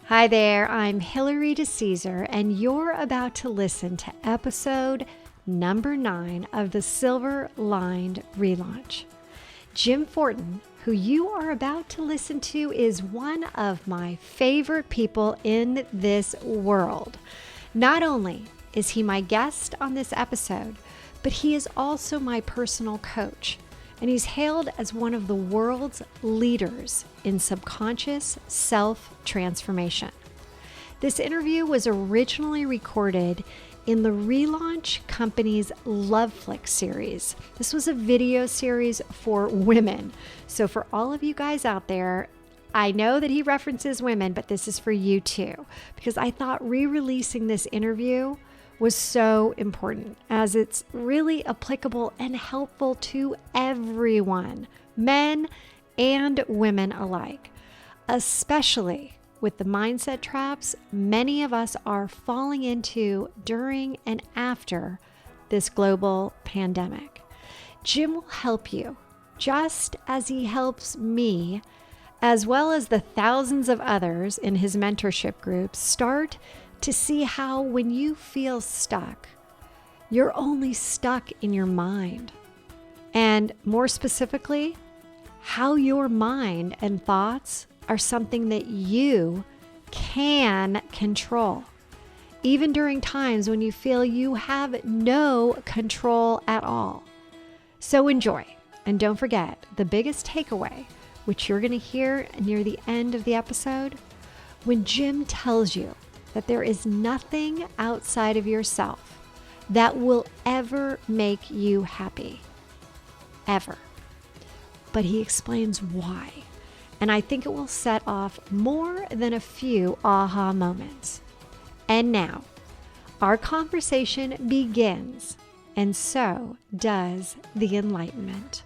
Hi there, I'm Hillary DeCesar, and you're about to listen to episode number 9 of the Silver Lined ReLaunch. Jim Fortin, who you are about to listen to, is one of my favorite people in this world. Not only is he my guest on this episode, but he is also my personal coach, and he's hailed as one of the world's leaders in subconscious self-transformation. This interview was originally recorded in the ReLaunch Company's LoveFlix series. This was a video series for women. So for all of you guys out there, I know that he references women, but this is for you too, because I thought re-releasing this interview was so important, as it's really applicable and helpful to everyone, men and women alike, especially with the mindset traps many of us are falling into during and after this global pandemic. Jim will help you, just as he helps me, as well as the thousands of others in his mentorship group, start to see how when you feel stuck, you're only stuck in your mind. And more specifically, how your mind and thoughts are something that you can control, even during times when you feel you have no control at all. So enjoy, and don't forget the biggest takeaway, which you're going to hear near the end of the episode, when Jim tells you that there is nothing outside of yourself that will ever make you happy. Ever. But he explains why. And I think it will set off more than a few aha moments. And now, our conversation begins, and so does the enlightenment.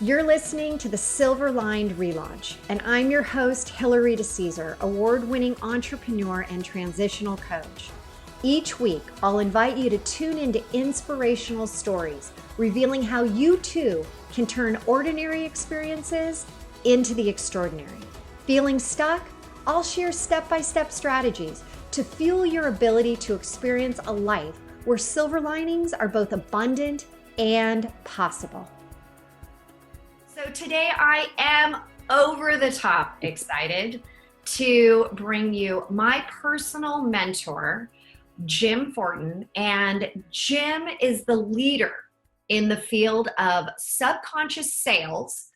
You're listening to the Silver Lined ReLaunch, and I'm your host, Hillary DeCesar, award-winning entrepreneur and transitional coach. Each week, I'll invite you to tune into inspirational stories, revealing how you too can turn ordinary experiences into the extraordinary. Feeling stuck? I'll share step-by-step strategies to fuel your ability to experience a life where silver linings are both abundant and possible. So today I am over the top excited to bring you my personal mentor, Jim Fortin. And Jim is the leader in the field of subconscious sales,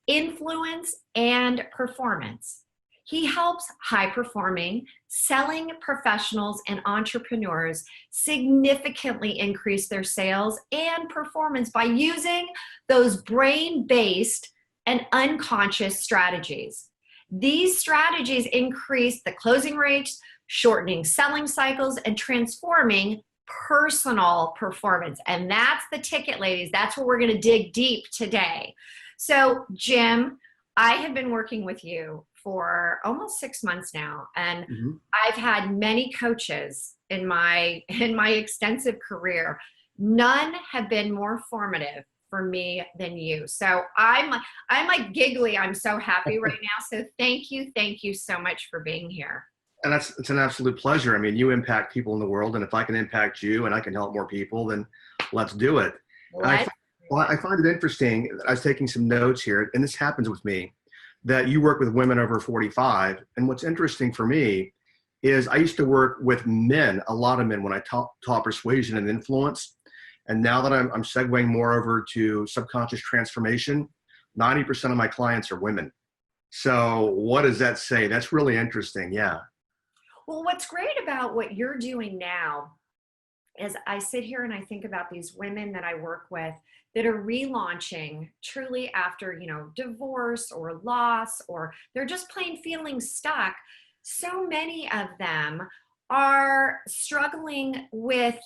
influence, and performance. He helps high-performing selling professionals and entrepreneurs significantly increase their sales and performance by using those brain-based and unconscious strategies. These strategies increase the closing rates, shortening selling cycles, and transforming personal performance. And that's the ticket, ladies. That's where we're going to dig deep today. So, Jim, I have been working with you for almost 6 months now, and I've had many coaches in my extensive career. None have been more formative for me than you. So I'm like giggly. I'm so happy right now. So thank you so much for being here. And it's an absolute pleasure. I mean, you impact people in the world, and if I can impact you and I can help more people, then let's do it. I find it interesting. I was taking some notes here, and this happens with me, that you work with women over 45. And what's interesting for me is I used to work with men, a lot of men, when I taught persuasion and influence. And now that I'm segueing more over to subconscious transformation, 90% of my clients are women. So what does that say? That's really interesting. Yeah. Well, what's great about what you're doing now is I sit here and I think about these women that I work with that are relaunching truly after, divorce or loss, or they're just plain feeling stuck. So many of them are struggling with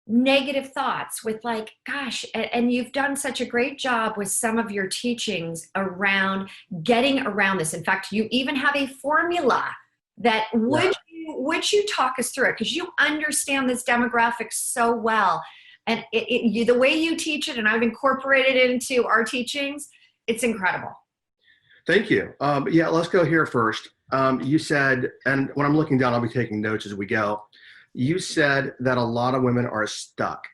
negative thoughts, with like, gosh, and you've done such a great job with some of your teachings around getting around this. In fact, you even have a formula that would you talk us through it? Because you understand this demographic so well. And the way you teach it, and I've incorporated it into our teachings, it's incredible. Thank you. Yeah, let's go here first. You said, and when I'm looking down, I'll be taking notes as we go. You said that a lot of women are stuck,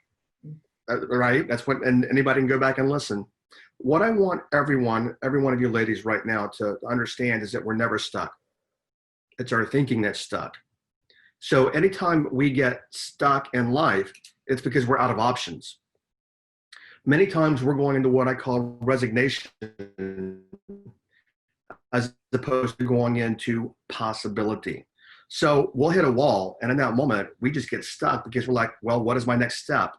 right? That's what, and anybody can go back and listen. What I want every one of you ladies right now to understand is that we're never stuck. It's our thinking that's stuck. So anytime we get stuck in life, it's because we're out of options. Many times we're going into what I call resignation as opposed to going into possibility. So we'll hit a wall, and in that moment, we just get stuck because we're like, well, what is my next step?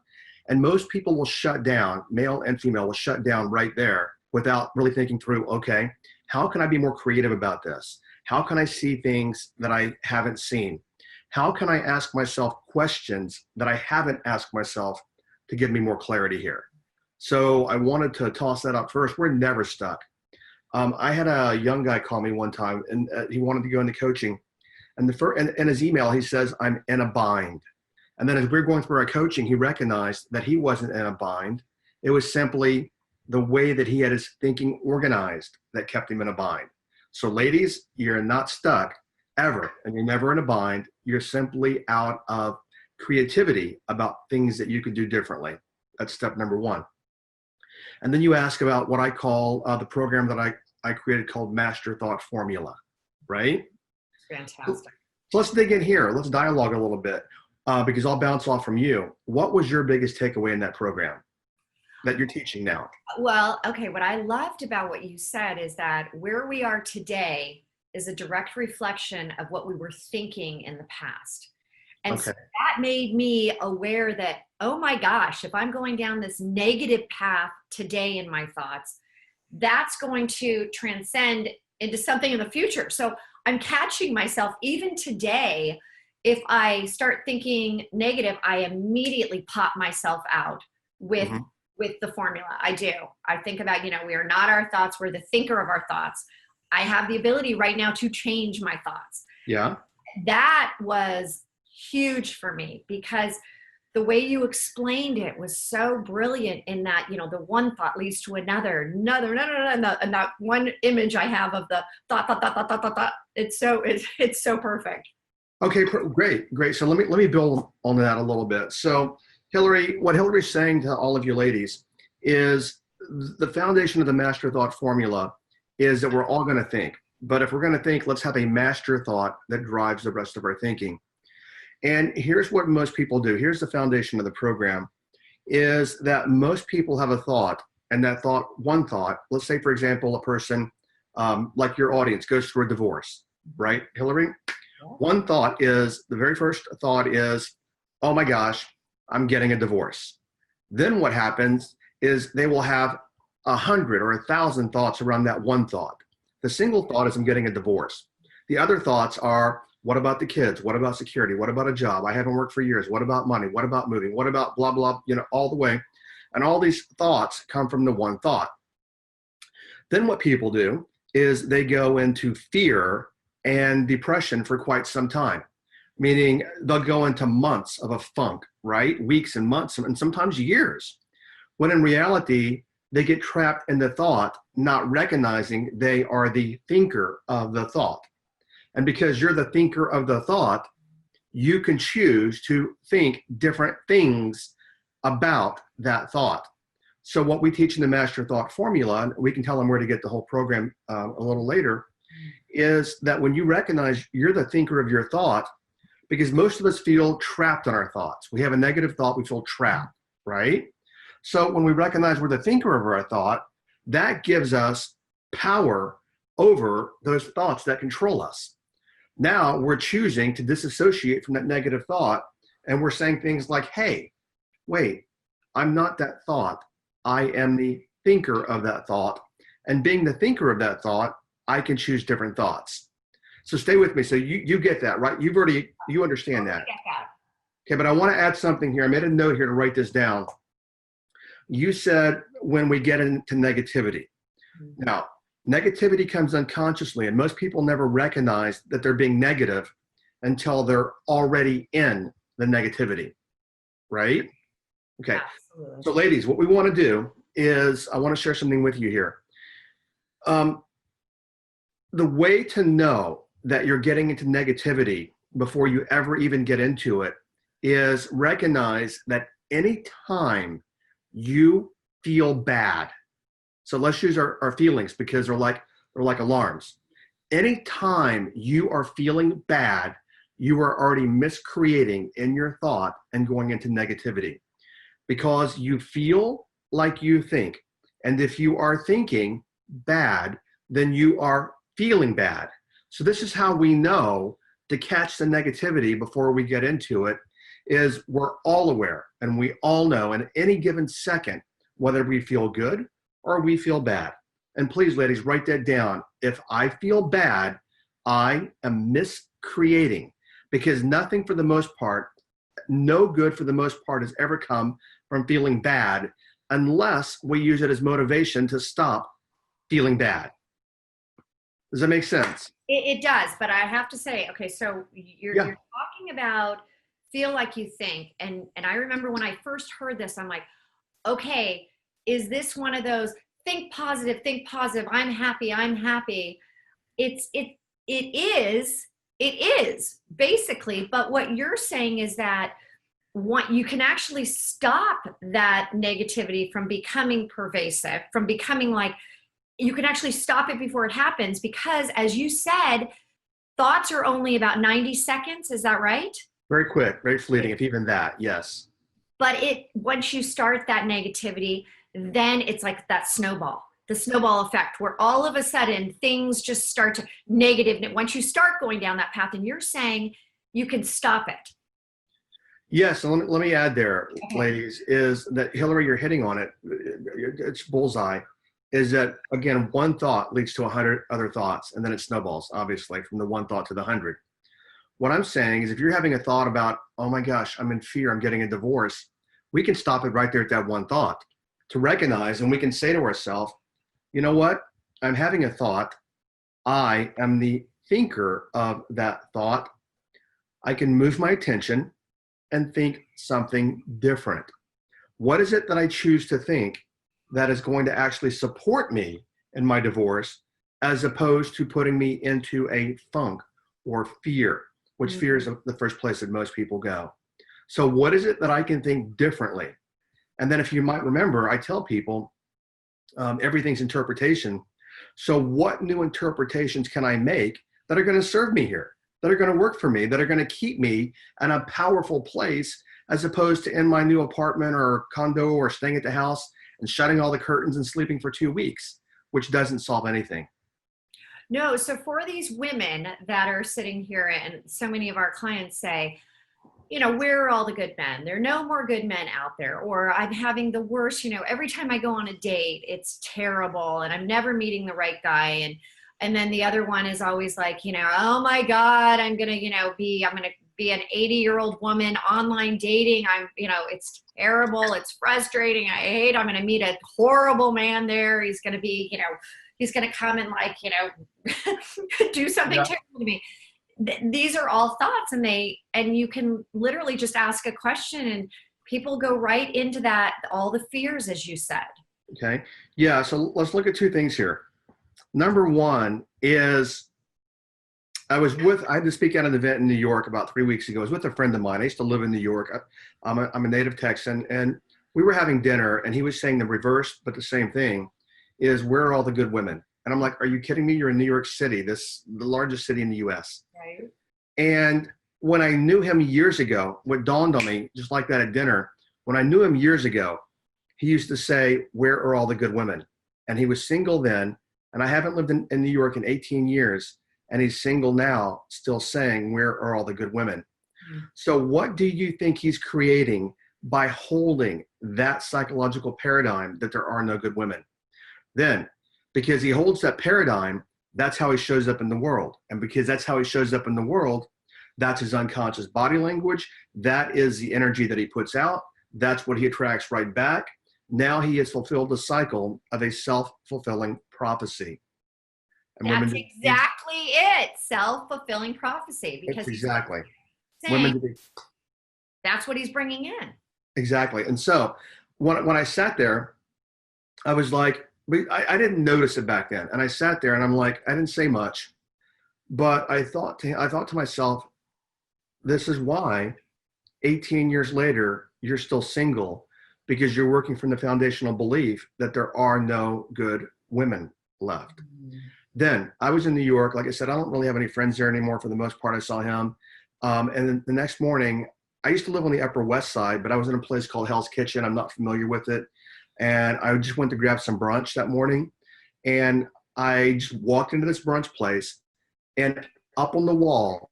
And most people will shut down, male and female will shut down right there without really thinking through, okay, how can I be more creative about this? How can I see things that I haven't seen? How can I ask myself questions that I haven't asked myself to give me more clarity here? So I wanted to toss that up first. We're never stuck. I had a young guy call me one time, and he wanted to go into coaching. And in his email, he says, I'm in a bind. And then as we were going through our coaching, he recognized that he wasn't in a bind. It was simply the way that he had his thinking organized that kept him in a bind. So ladies, you're not stuck ever, and you're never in a bind. You're simply out of creativity about things that you could do differently. That's step number one. And then you ask about what I call the program that I created called Master Thought Formula, right? Fantastic. So let's dig in here. Let's dialogue a little bit because I'll bounce off from you. What was your biggest takeaway in that program that you're teaching now? Well, okay, what I loved about what you said is that where we are today is a direct reflection of what we were thinking in the past. And Okay. so that made me aware that, oh my gosh, if I'm going down this negative path today in my thoughts, that's going to transcend into something in the future. So I'm catching myself even today. If I start thinking negative, I immediately pop myself out with the formula. I do. I think about, we are not our thoughts. We're the thinker of our thoughts. I have the ability right now to change my thoughts. Yeah. That was huge for me because the way you explained it was so brilliant in that, the one thought leads to another, and that one image I have of the thought. It's so perfect. Okay, great. So let me build on that a little bit. So Hillary, what Hillary's saying to all of you ladies is the foundation of the master thought formula is that we're all going to think. But if we're going to think, let's have a master thought that drives the rest of our thinking. And here's what most people do. Here's the foundation of the program is that most people have a thought, and that thought, one thought, let's say, for example, a person like your audience goes through a divorce, right, Hillary? One thought is, the very first thought is, oh my gosh, I'm getting a divorce. Then what happens is they will have 100 or 1,000 thoughts around that one thought. The single thought is I'm getting a divorce. The other thoughts are, what about the kids? What about security? What about a job? I haven't worked for years. What about money? What about moving? What about blah, blah, all the way. And all these thoughts come from the one thought. Then what people do is they go into fear and depression for quite some time, meaning they'll go into months of a funk, right? Weeks and months and sometimes years, when in reality, they get trapped in the thought, not recognizing they are the thinker of the thought. And because you're the thinker of the thought, you can choose to think different things about that thought. So what we teach in the Master Thought Formula, and we can tell them where to get the whole program a little later, is that when you recognize you're the thinker of your thought, because most of us feel trapped in our thoughts. We have a negative thought, we feel trapped, right? So when we recognize we're the thinker of our thought, that gives us power over those thoughts that control us. Now we're choosing to disassociate from that negative thought, and we're saying things like, hey, wait, I'm not that thought. I am the thinker of that thought. And being the thinker of that thought, I can choose different thoughts. So stay with me. So you get that, right? You understand that. I get that. Okay, but I want to add something here. I made a note here to write this down. You said when we get into negativity. Now, negativity comes unconsciously, and most people never recognize that they're being negative until they're already in the negativity, right? Okay. Absolutely. So ladies, what we want to do is I want to share something with you here. the way to know that you're getting into negativity before you ever even get into it is recognize that anytime you feel bad, so let's use our feelings because they're like alarms. Anytime you are feeling bad, you are already miscreating in your thought and going into negativity because you feel like you think. And if you are thinking bad, then you are feeling bad. So this is how we know to catch the negativity before we get into it is we're all aware and we all know in any given second whether we feel good or we feel bad. And please, ladies, write that down. If I feel bad, I am miscreating because nothing for the most part, no good for the most part has ever come from feeling bad unless we use it as motivation to stop feeling bad. Does that make sense? It does, but I have to say, okay, so you're talking about feel like you think, and I remember when I first heard this, I'm like, okay, is this one of those think positive, I'm happy. It is basically, but what you're saying is that you can actually stop that negativity from becoming pervasive, from becoming like, you can actually stop it before it happens because, as you said, thoughts are only about 90 seconds. Is that right? Very quick, very fleeting, if even that, yes. But once you start that negativity, then it's like that snowball, the snowball effect, where all of a sudden things just start to negative. Once you start going down that path, and you're saying you can stop it. Yes, so let me add there, ladies, is that, Hillary, you're hitting on it. It's bullseye. Is that, again, one thought leads to 100 other thoughts, and then it snowballs, obviously, from the one thought to the 100. What I'm saying is if you're having a thought about, oh my gosh, I'm in fear, I'm getting a divorce, we can stop it right there at that one thought to recognize, and we can say to ourselves, you know what? I'm having a thought. I am the thinker of that thought. I can move my attention and think something different. What is it that I choose to think that is going to actually support me in my divorce as opposed to putting me into a funk or fear, which fear is the first place that most people go. So what is it that I can think differently? And then if you might remember, I tell people everything's interpretation. So what new interpretations can I make that are going to serve me here, that are going to work for me, that are going to keep me in a powerful place as opposed to in my new apartment or condo or staying at the house and shutting all the curtains and sleeping for 2 weeks, which doesn't solve anything. No, so for these women that are sitting here, and so many of our clients say, you know, where are all the good men? There are no more good men out there. Or I'm having the worst, you know, every time I go on a date, it's terrible and I'm never meeting the right guy. And then the other one is always like, you know, oh my God, I'm going to be an 80-year-old woman online dating. It's terrible. It's frustrating. I'm going to meet a horrible man there. He's going to be, he's going to come and do something terrible to me. These are all thoughts, and you can literally just ask a question and people go right into that, all the fears, as you said. Okay. Yeah. So let's look at two things here. Number one is I had to speak at an event in New York about 3 weeks ago. I was with a friend of mine. I used to live in New York. I'm a native Texan, and we were having dinner, and he was saying the reverse, but the same thing is, where are all the good women? And I'm like, are you kidding me? You're in New York City, the largest city in the US. Right. And when I knew him years ago, what dawned on me, just like that at dinner, when I knew him years ago, he used to say, where are all the good women? And he was single then, and I haven't lived in New York in 18 years, and he's single now, still saying, where are all the good women? Mm-hmm. So what do you think he's creating by holding that psychological paradigm that there are no good women? Then, because he holds that paradigm, that's how he shows up in the world. And because that's how he shows up in the world, that's his unconscious body language. That is the energy that he puts out. That's what he attracts right back. Now he has fulfilled the cycle of a self-fulfilling prophecy. And that's exactly it. Self-fulfilling prophecy. Because exactly. That's what he's bringing in. Exactly. And so when I sat there, I was like, I didn't notice it back then. And I sat there and I'm like, I didn't say much, but I thought to myself, this is why 18 years later, you're still single, because you're working from the foundational belief that there are no good women left. Then I was in New York. Like I said, I don't really have any friends there anymore. For the most part, I saw him. And then the next morning, I used to live on the Upper West Side, but I was in a place called Hell's Kitchen. I'm not familiar with it. And I just went to grab some brunch that morning. And I just walked into this brunch place, and up on the wall,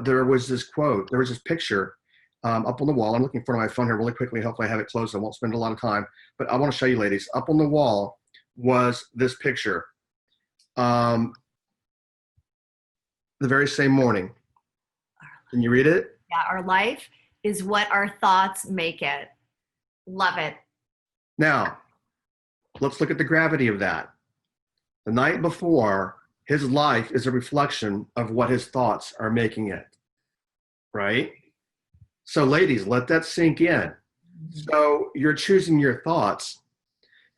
there was this quote. There was this picture up on the wall. I'm looking for my phone here really quickly. Hopefully I have it closed. I won't spend a lot of time. But I want to show you, ladies. Up on the wall was this picture. The very same morning. Can you read it? Yeah, our life is what our thoughts make it. Love it. Now, let's look at the gravity of that. The night before, his life is a reflection of what his thoughts are making it, right? So ladies, let that sink in. So you're choosing your thoughts,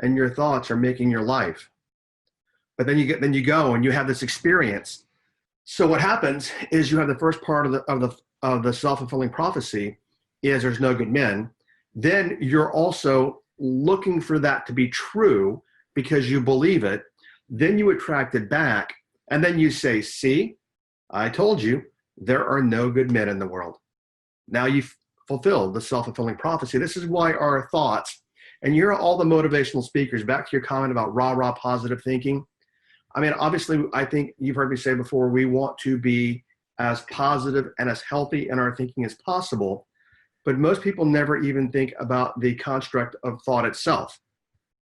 and your thoughts are making your life. But then you go and you have this experience. So what happens is you have the first part of the self-fulfilling prophecy is there's no good men. Then you're also looking for that to be true because you believe it. Then you attract it back, and then you say, see, I told you there are no good men in the world. Now you've fulfilled the self-fulfilling prophecy. This is why our thoughts, and you're all the motivational speakers, back to your comment about rah-rah positive thinking. I mean, obviously, I think you've heard me say before, we want to be as positive and as healthy in our thinking as possible. But most people never even think about the construct of thought itself.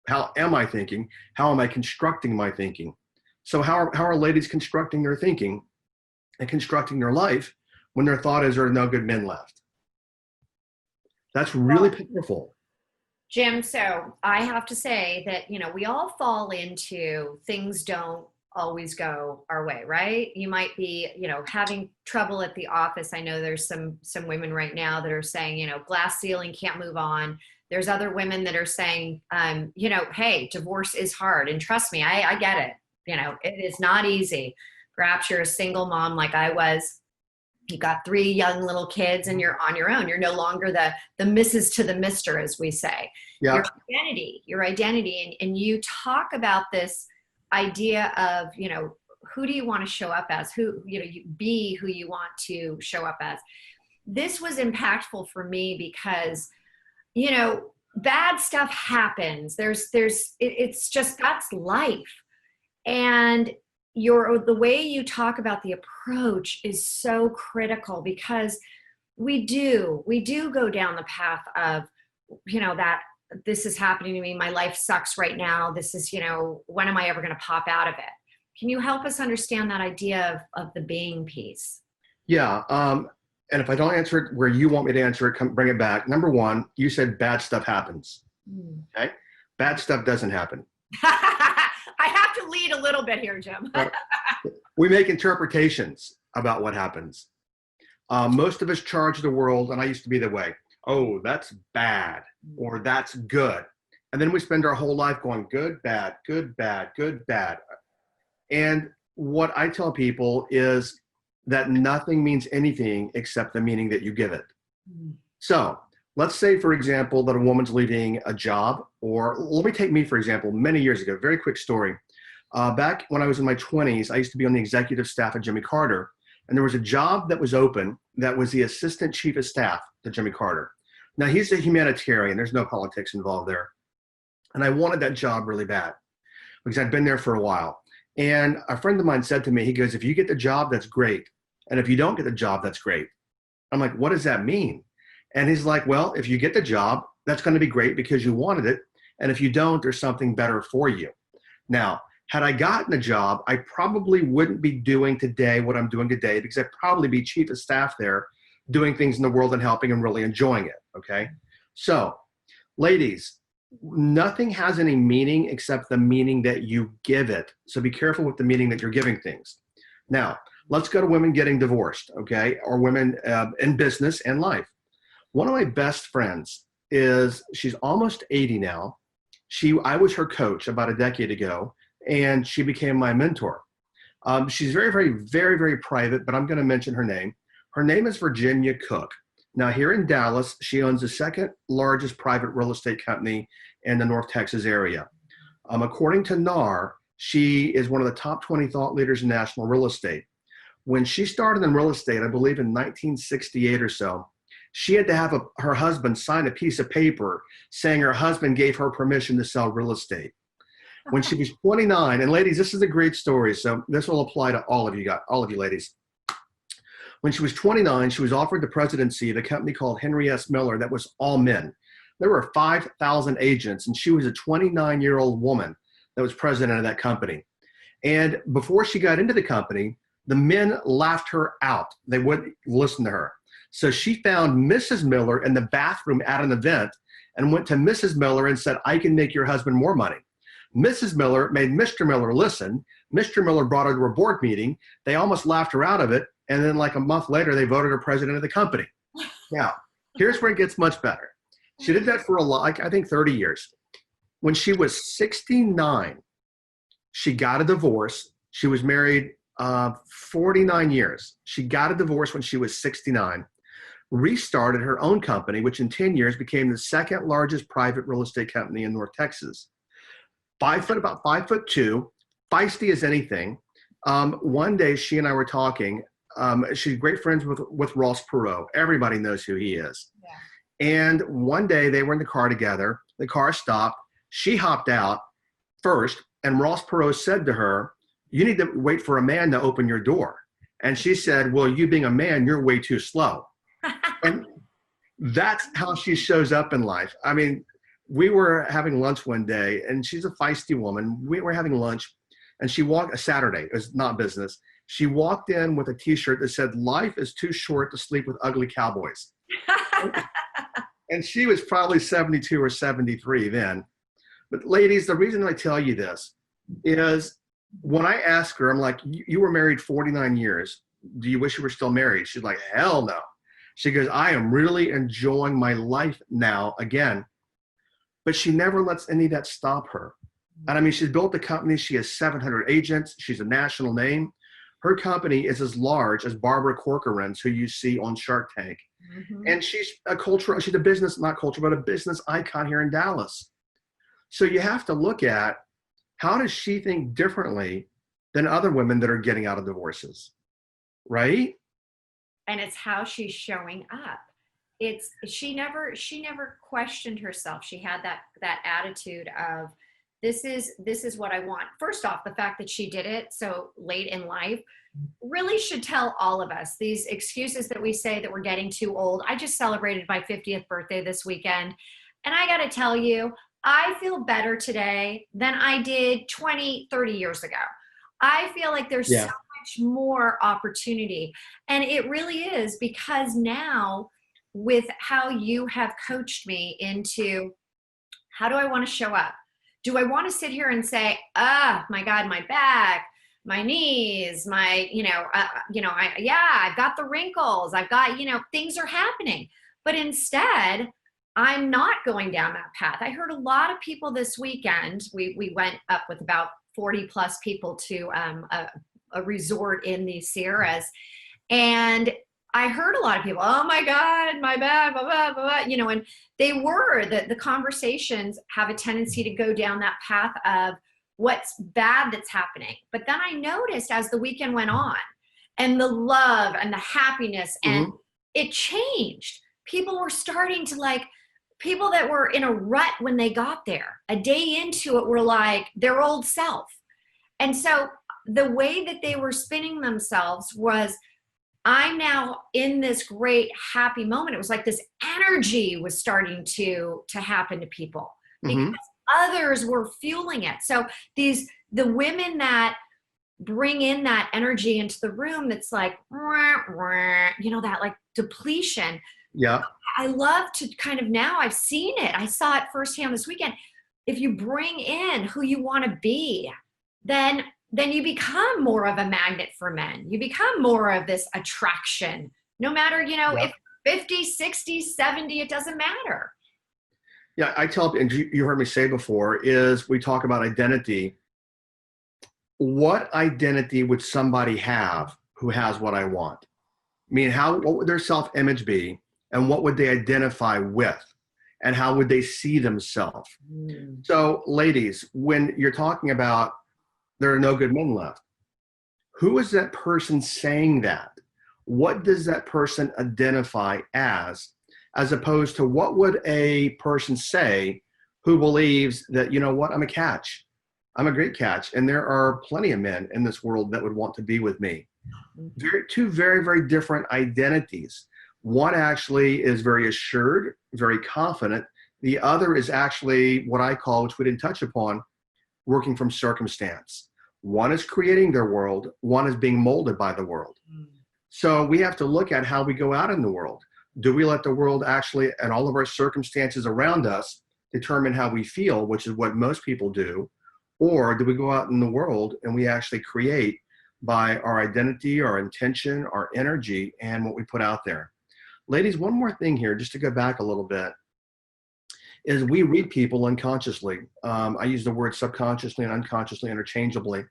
How am I thinking? How am I constructing my thinking? So how are ladies constructing their thinking and constructing their life when their thought is there are no good men left? That's really powerful. Jim, so I have to say that, we all fall into things don't always go our way, right? You might be, having trouble at the office. I know there's some women right now that are saying, glass ceiling, can't move on. There's other women that are saying, hey, divorce is hard. And trust me, I get it. It is not easy. Perhaps you're a single mom like I was. You got 3 young little kids and you're on your own. You're no longer the Mrs. to the Mr., as we say. Yeah. Your identity. And you talk about this idea of, who do you want to show up as? Who, you be who you want to show up as. This was impactful for me because, bad stuff happens. It's just, that's life. And the way you talk about the approach is so critical because we do go down the path of, that this is happening to me. My life sucks right now. This is, when am I ever going to pop out of it? Can you help us understand that idea of the being piece? Yeah. And if I don't answer it where you want me to answer it, bring it back. Number one, you said bad stuff happens. Okay. Bad stuff doesn't happen. I have to lead a little bit here, Jim. We make interpretations about what happens. Most of us charge the world, and I used to be the way, oh, that's bad, or that's good. And then we spend our whole life going good, bad, good, bad, good, bad. And what I tell people is that nothing means anything except the meaning that you give it. So let's say, for example, that a woman's leaving a job, or let me take me, for example, many years ago, very quick story. Back when I was in my 20s, I used to be on the executive staff at Jimmy Carter, and there was a job that was open that was the assistant chief of staff to Jimmy Carter. Now, he's a humanitarian. There's no politics involved there. And I wanted that job really bad because I'd been there for a while. And a friend of mine said to me, he goes, if you get the job, that's great. And if you don't get the job, that's great. I'm like, what does that mean? And he's like, well, if you get the job, that's going to be great because you wanted it. And if you don't, there's something better for you. Now, had I gotten a job, I probably wouldn't be doing today what I'm doing today because I'd probably be chief of staff there doing things in the world and helping and really enjoying it. Okay. So ladies, nothing has any meaning except the meaning that you give it. So be careful with the meaning that you're giving things. Now, let's go to women getting divorced. Okay. Or women in business and life. One of my best friends she's almost 80 now. I was her coach about a decade ago, and she became my mentor. She's very, very, very, very private, but I'm going to mention her name. Her name is Virginia Cook. Now, here in Dallas, she owns the second largest private real estate company in the North Texas area. According to NAR, she is one of the top 20 thought leaders in national real estate. When she started in real estate, I believe in 1968 or so, she had to have her husband sign a piece of paper saying her husband gave her permission to sell real estate. When she was 29, and ladies, this is a great story, so this will apply to all of you ladies. When she was 29, she was offered the presidency of a company called Henry S. Miller that was all men. There were 5,000 agents, and she was a 29-year-old woman that was president of that company. And before she got into the company, the men laughed her out. They wouldn't listen to her. So she found Mrs. Miller in the bathroom at an event and went to Mrs. Miller and said, I can make your husband more money. Mrs. Miller made Mr. Miller listen. Mr. Miller brought her to a board meeting. They almost laughed her out of it. And then like a month later, they voted her president of the company. Now, here's where it gets much better. She did that for I think 30 years. When she was 69, she got a divorce. She was married 49 years. She got a divorce when she was 69, restarted her own company, which in 10 years became the second largest private real estate company in North Texas. About 5'2", feisty as anything. One day she and I were talking. She's great friends with Ross Perot. Everybody knows who he is. Yeah. And one day they were in the car together. The car stopped. She hopped out first, and Ross Perot said to her, you need to wait for a man to open your door. And she said, well, you being a man, you're way too slow. And that's how she shows up in life. I mean, we were having lunch one day, and she's a feisty woman. We were having lunch, and she walked a Saturday. It was not business. She walked in with a T-shirt that said, life is too short to sleep with ugly cowboys. And she was probably 72 or 73 then. But ladies, the reason I tell you this is when I ask her, I'm like, you were married 49 years. Do you wish you were still married? She's like, hell no. She goes, I am really enjoying my life now again. But she never lets any of that stop her. And I mean, she's built a company. She has 700 agents. She's a national name. Her company is as large as Barbara Corcoran's, who you see on Shark Tank. Mm-hmm. And she's a business, not culture, but a business icon here in Dallas. So you have to look at, how does she think differently than other women that are getting out of divorces, right? And it's how she's showing up. She never questioned herself. She had that attitude of, this is what I want. First off, the fact that she did it so late in life really should tell all of us. These excuses that we say that we're getting too old. I just celebrated my 50th birthday this weekend, and I got to tell you, I feel better today than I did 20, 30 years ago. I feel like there's so much more opportunity. And it really is because now with how you have coached me into, how do I want to show up? Do I want to sit here and say, my God, my back, my knees, I've got the wrinkles. I've got, things are happening. But instead, I'm not going down that path. I heard a lot of people this weekend. We went up with about 40 plus people to a resort in the Sierras. And I heard a lot of people, oh my God, my back, blah, blah, blah, blah. And the conversations have a tendency to go down that path of what's bad that's happening. But then I noticed as the weekend went on and the love and the happiness, and it changed. People were starting to people that were in a rut when they got there, a day into it, were like their old self. And so the way that they were spinning themselves was, I'm now in this great happy moment. It was like this energy was starting to happen to people because others were fueling it. So the women that bring in that energy into the room, that's like, that like depletion. Yeah. I love to kind of, now I've seen it. I saw it firsthand this weekend. If you bring in who you want to be, then you become more of a magnet for men. You become more of this attraction, no matter, if 50, 60, 70, it doesn't matter. Yeah, I tell, and you heard me say before, is we talk about identity. What identity would somebody have who has what I want? I mean, what would their self-image be, and what would they identify with, and how would they see themselves? So, ladies, when you're talking about there are no good men left, who is that person saying that? What does that person identify as opposed to what would a person say who believes that, you know what, I'm a catch. I'm a great catch. And there are plenty of men in this world that would want to be with me. Two very, very different identities. One actually is very assured, very confident. The other is actually what I call, which we didn't touch upon, working from circumstance. One is creating their world. One is being molded by the world. So we have to look at how we go out in the world. Do we let the world actually, and all of our circumstances around us, determine how we feel, which is what most people do? Or do we go out in the world and we actually create by our identity, our intention, our energy, and what we put out there? Ladies, one more thing here, just to go back a little bit, is we read people unconsciously. I use the word subconsciously and unconsciously interchangeably,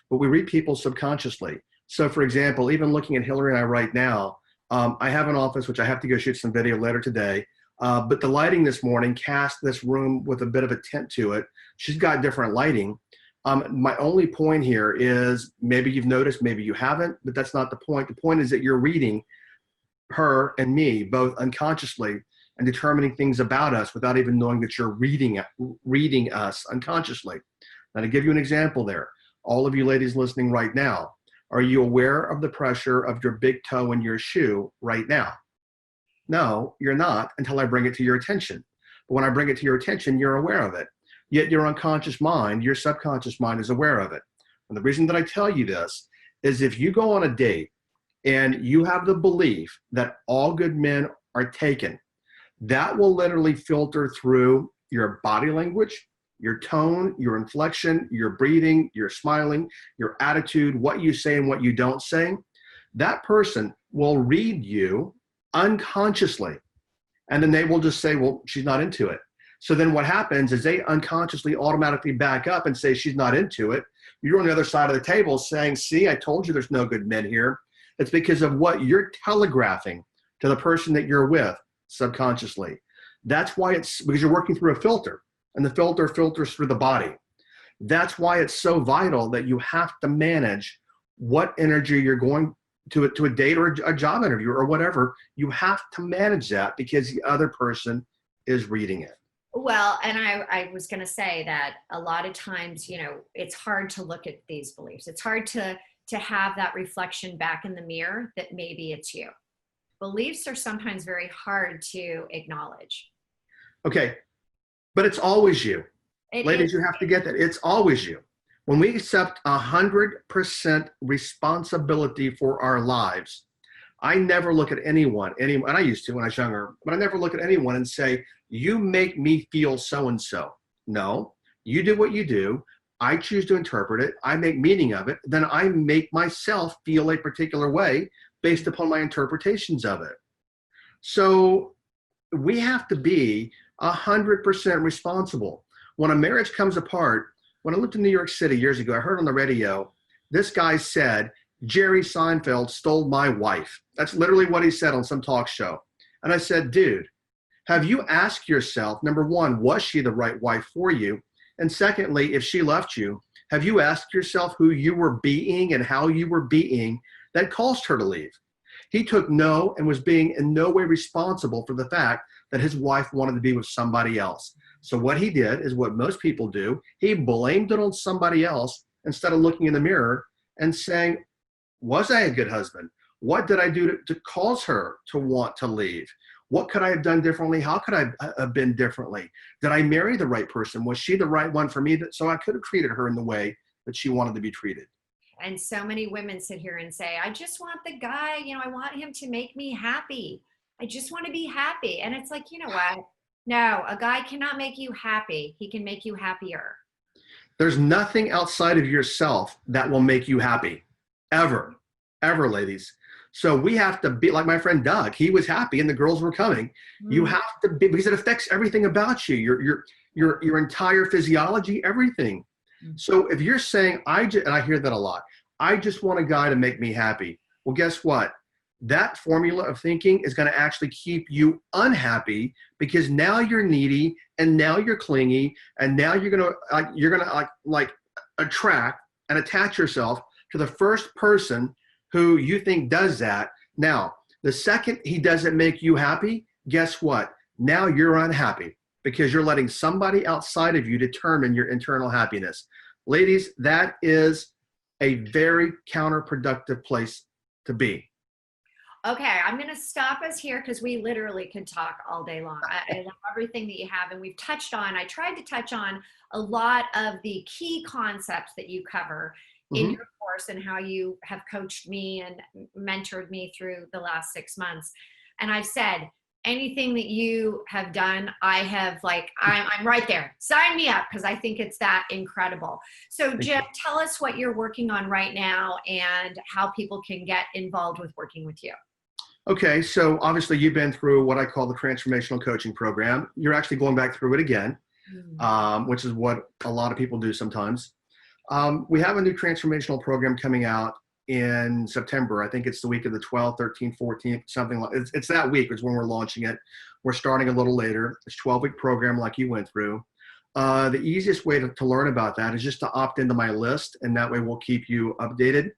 but we read people subconsciously. So for example, even looking at Hillary and I right now, I have an office, which I have to go shoot some video later today, but the lighting this morning cast this room with a bit of a tint to it. She's got different lighting. My only point here is, maybe you've noticed, maybe you haven't, but that's not the point. The point is that you're reading her and me both unconsciously and determining things about us without even knowing that you're reading us unconsciously. Now, to give you an example there, all of you ladies listening right now, are you aware of the pressure of your big toe in your shoe right now? No, you're not, until I bring it to your attention. But when I bring it to your attention, you're aware of it. Yet your unconscious mind, your subconscious mind, is aware of it. And the reason that I tell you this is, if you go on a date and you have the belief that all good men are taken, that will literally filter through your body language, your tone, your inflection, your breathing, your smiling, your attitude, what you say and what you don't say. That person will read you unconsciously, and then they will just say, well, she's not into it. So then what happens is they unconsciously automatically back up and say she's not into it. You're on the other side of the table saying, see, I told you there's no good men here. It's because of what you're telegraphing to the person that you're with subconsciously. That's why it's because you're working through a filter, and the filter filters through the body. That's why it's so vital that you have to manage what energy you're going to a date or a job interview or whatever. You have to manage that because the other person is reading it. Well, and I was going to say that a lot of times, you know, it's hard to look at these beliefs. It's hard to have that reflection back in the mirror that maybe it's you. Beliefs are sometimes very hard to acknowledge. Okay, but it's always you. Ladies, you have to get that. It's always you. When we accept 100% responsibility for our lives, I never look at anyone, and I used to when I was younger, but I never look at anyone and say, you make me feel so-and-so. No, you do what you do. I choose to interpret it. I make meaning of it. Then I make myself feel a particular way based upon my interpretations of it. So we have to be 100% responsible. When a marriage comes apart, when I lived in New York City years ago, I heard on the radio, this guy said, Jerry Seinfeld stole my wife. That's literally what he said on some talk show. And I said, dude, have you asked yourself, number one, was she the right wife for you? And secondly, if she left you, have you asked yourself who you were being and how you were being that caused her to leave? He took no and was being in no way responsible for the fact that his wife wanted to be with somebody else. So what he did is what most people do. He blamed it on somebody else instead of looking in the mirror and saying, was I a good husband? What did I do to cause her to want to leave? What could I have done differently? How could I have been differently? Did I marry the right person? Was she the right one for me? So I could have treated her in the way that she wanted to be treated. And so many women sit here and say, I just want the guy, you know, I want him to make me happy. I just want to be happy. And it's like, you know what? No, a guy cannot make you happy. He can make you happier. There's nothing outside of yourself that will make you happy. Ever, ladies. So we have to be like my friend Doug. He was happy and the girls were coming. You have to be, because it affects everything about you, your entire physiology, everything. So if you're saying, and I hear that a lot, I just want a guy to make me happy. Well, guess what? That formula of thinking is going to actually keep you unhappy, because now you're needy and now you're clingy and now you're going to attract and attach yourself to the first person who you think does that. Now, the second he doesn't make you happy, guess what? Now you're unhappy, because you're letting somebody outside of you determine your internal happiness. Ladies, that is a very counterproductive place to be. Okay, I'm going to stop us here because we literally could talk all day long. I love everything that you have, and we've touched on, I tried to touch on a lot of the key concepts that you cover in your course and how you have coached me and mentored me through the last 6 months. And I've said, anything that you have done, I have I'm right there. Sign me up, because I think it's that incredible. So Jim, tell us what you're working on right now and how people can get involved with working with you. Okay, so obviously you've been through what I call the transformational coaching program. You're actually going back through it again, which is what a lot of people do sometimes. We have a new transformational program coming out in September. I think it's the week of the 12th, 13th, 14th, something like it's that week is when we're launching it. We're starting a little later. It's a 12-week program like you went through. The easiest way to learn about that is just to opt into my list, and that way we'll keep you updated.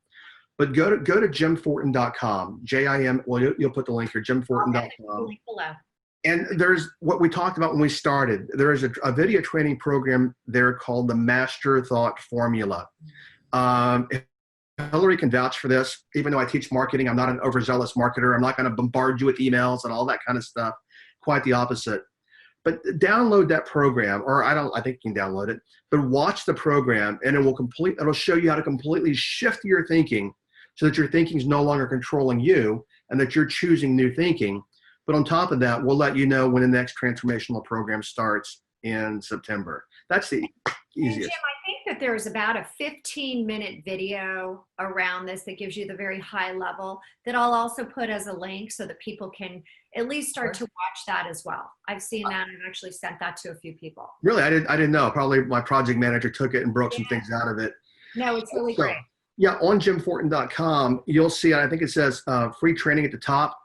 But go to jimfortin.com, J-I-M, well, you'll put the link here, jimfortin.com. And there's what we talked about when we started. There is a video training program there called the Master Thought Formula. Hillary can vouch for this. Even though I teach marketing, I'm not an overzealous marketer. I'm not going to bombard you with emails and all that kind of stuff. Quite the opposite. But download that program, or I think you can download it, but watch the program, and it'll show you how to completely shift your thinking so that your thinking is no longer controlling you and that you're choosing new thinking. But on top of that, we'll let you know when the next transformational program starts in September. That's the easiest. Jim, I think that there's about a 15-minute video around this that gives you the very high level that I'll also put as a link so that people can at least start to watch that as well. I've seen that and actually sent that to a few people. Really? I didn't know. Probably my project manager took it and broke some things out of it. No, it's really great. Yeah, on jimfortin.com, you'll see, I think it says free training at the top.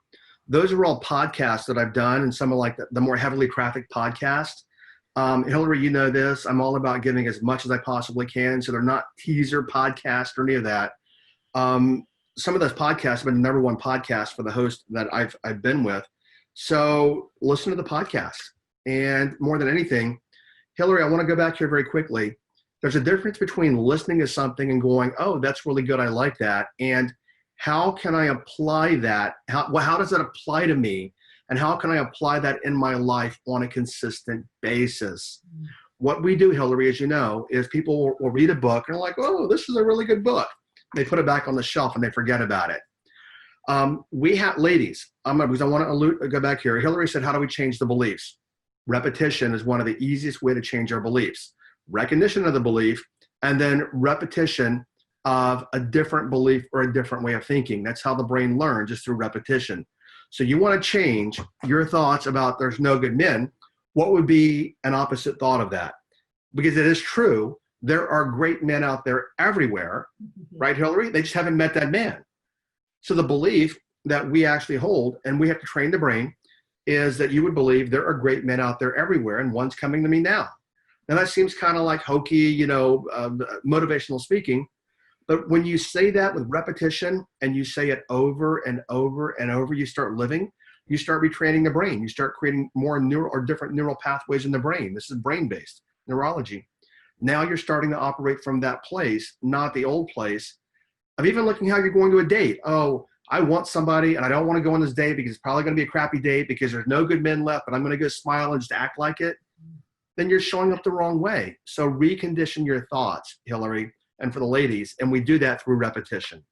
Those are all podcasts that I've done, and some of like the more heavily trafficked podcasts. Hillary, you know this. I'm all about giving as much as I possibly can, so they're not teaser podcasts or any of that. Some of those podcasts have been the #1 podcast for the host that I've been with. So listen to the podcast. And more than anything, Hillary, I want to go back here very quickly. There's a difference between listening to something and going, oh, that's really good, I like that, and how can I apply that? How does that apply to me? And how can I apply that in my life on a consistent basis? What we do, Hillary, as you know, is people will read a book and are like, oh, this is a really good book. They put it back on the shelf and they forget about it. We have, ladies, because I want to go back here. Hillary said, how do we change the beliefs? Repetition is one of the easiest way to change our beliefs. Recognition of the belief, and then repetition of a different belief or a different way of thinking. That's how the brain learns, just through repetition. So you want to change your thoughts about there's no good men. What would be an opposite thought of that? Because it is true, there are great men out there everywhere, right, Hillary? They just haven't met that man. So the belief that we actually hold, and we have to train the brain, is that you would believe there are great men out there everywhere, and one's coming to me now. Now that seems kind of like hokey, motivational speaking. But when you say that with repetition and you say it over and over and over, you start living, you start retraining the brain. You start creating more different neural pathways in the brain. This is brain-based neurology. Now you're starting to operate from that place, not the old place of even looking how you're going to a date. Oh, I want somebody and I don't want to go on this date because it's probably going to be a crappy date because there's no good men left, but I'm going to go smile and just act like it. Then you're showing up the wrong way. So recondition your thoughts, Hillary, and for the ladies, and we do that through repetition.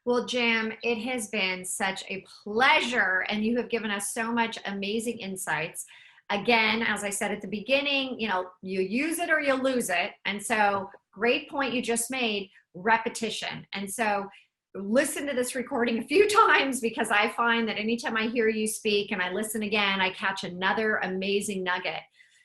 Well, Jim, it has been such a pleasure, and you have given us so much amazing insights. Again, as I said at the beginning, you use it or you lose it. And so great point you just made, repetition. And so listen to this recording a few times, because I find that anytime I hear you speak and I listen again, I catch another amazing nugget.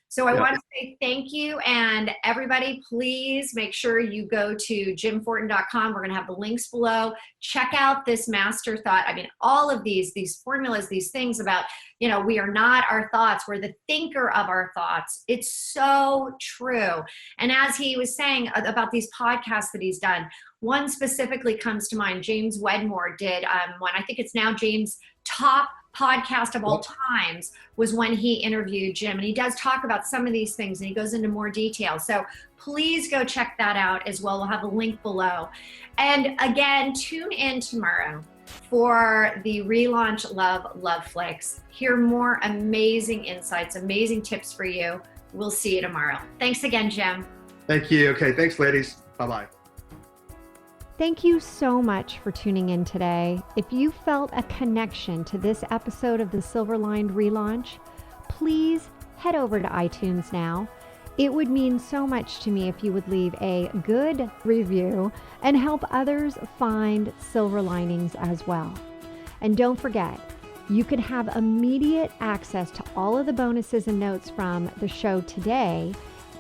So I want to say thank you. And everybody, please make sure you go to jimfortin.com. We're going to have the links below. Check out this master thought. I mean, all of these formulas, these things about, we are not our thoughts. We're the thinker of our thoughts. It's so true. And as he was saying about these podcasts that he's done, one specifically comes to mind. James Wedmore did one. I think it's now James' top podcast of all times, was when he interviewed Jim, and he does talk about some of these things and he goes into more detail. So please go check that out as well. We'll have a link below. And again, tune in tomorrow for the ReLaunch LoveFlix. Hear more amazing insights, amazing tips for you. We'll see you tomorrow. Thanks again, Jim. Thank you. Okay, thanks, ladies. Bye-bye. Thank you so much for tuning in today. If you felt a connection to this episode of the Silver Lined ReLaunch, please head over to iTunes now. It would mean so much to me if you would leave a good review and help others find silver linings as well. And don't forget, you can have immediate access to all of the bonuses and notes from the show today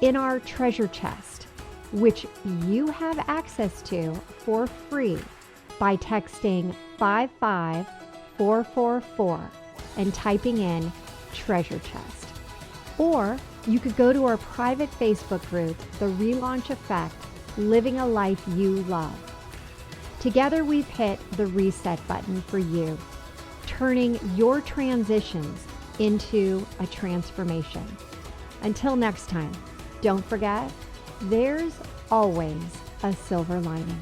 in our treasure chest, which you have access to for free by texting 55444 and typing in treasure chest. Or you could go to our private Facebook group, The ReLaunch Effect, Living a Life You Love. Together we've hit the reset button for you, turning your transitions into a transformation. Until next time, don't forget, there's always a silver lining.